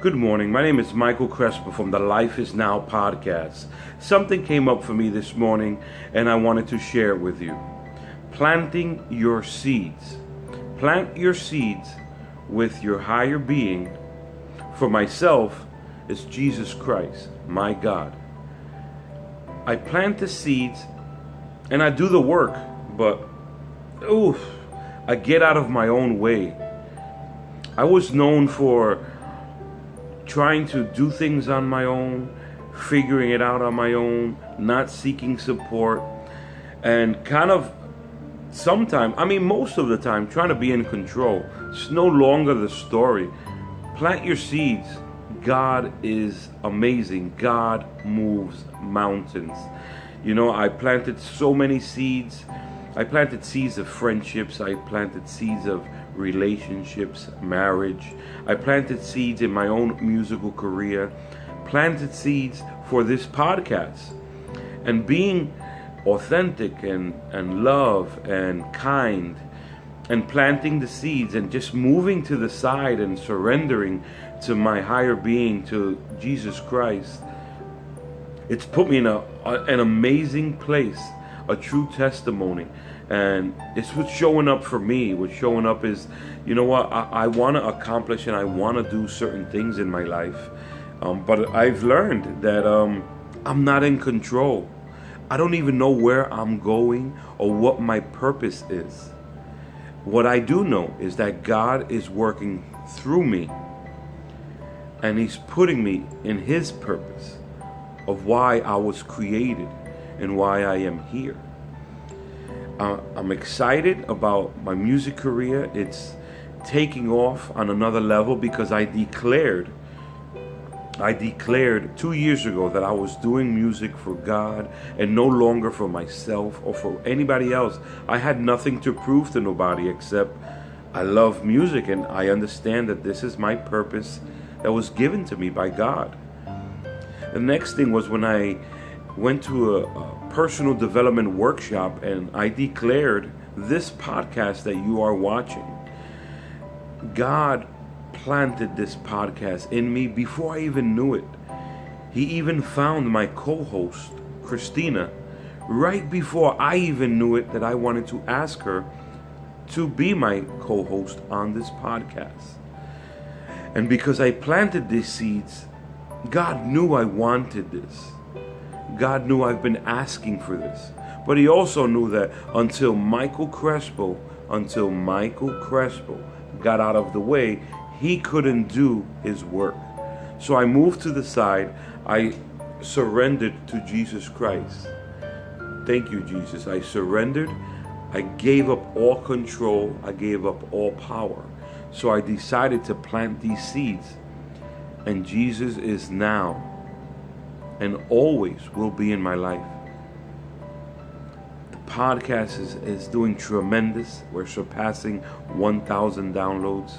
Good morning. My name is Michael Crespo from the Life is Now podcast. Something came up for me this morning and I wanted to share it with you. Planting your seeds. Plant your seeds with your higher being. For myself, it's Jesus Christ, my God. I plant the seeds and I do the work, but I get out of my own way. I was known for trying to do things on my own, figuring it out on my own, not seeking support, and kind of most of the time, trying to be in control. It's no longer the story. Plant your seeds. God is amazing. God moves mountains. You know, I planted so many seeds. I planted seeds of friendships. I planted seeds of relationships, marriage. I planted seeds in my own musical career. Planted seeds for this podcast. And being authentic and love and kind and planting the seeds and just moving to the side and surrendering to my higher being, to Jesus Christ. It's put me in an amazing place, a true testimony. And it's what's showing up for me. What's showing up is, you know what, I want to accomplish and I want to do certain things in my life. But I've learned that I'm not in control. I don't even know where I'm going or what my purpose is. What I do know is that God is working through me. And He's putting me in His purpose of why I was created and why I am here. I'm excited about my music career. It's taking off on another level because I declared 2 years ago that I was doing music for God and no longer for myself or for anybody else. I had nothing to prove to nobody except I love music and I understand that this is my purpose that was given to me by God. The next thing was when I went to a personal development workshop and I declared this podcast that you are watching. God planted this podcast in me before I even knew it. He even found my co-host, Christina, right before I even knew it that I wanted to ask her to be my co-host on this podcast. And because I planted these seeds, God knew I wanted this. God knew I've been asking for this. But He also knew that until Michael Crespo got out of the way, he couldn't do his work. So I moved to the side. I surrendered to Jesus Christ. Thank you, Jesus. I surrendered. I gave up all control. I gave up all power. So I decided to plant these seeds. And Jesus is now and always will be in my life. The podcast is doing tremendous. We're surpassing 1,000 downloads.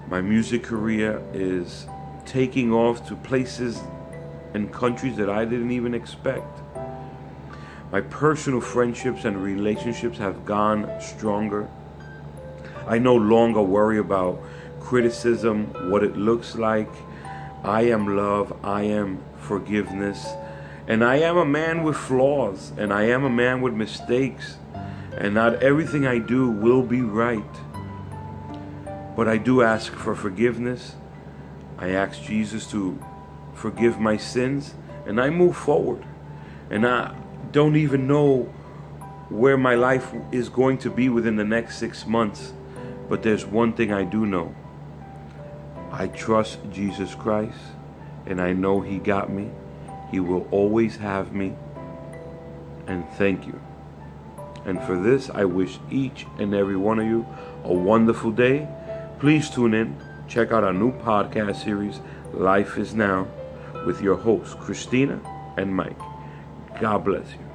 My music career is taking off to places and countries that I didn't even expect. My personal friendships and relationships have gone stronger. I no longer worry about criticism, what it looks like. I am love, I am forgiveness, and I am a man with flaws, and I am a man with mistakes, and not everything I do will be right. But I do ask for forgiveness. I ask Jesus to forgive my sins, and I move forward. And I don't even know where my life is going to be within the next 6 months, but there's one thing I do know. I trust Jesus Christ, and I know He got me. He will always have me. And thank you. And for this, I wish each and every one of you a wonderful day. Please tune in. Check out our new podcast series, Life is Now, with your hosts, Christina and Mike. God bless you.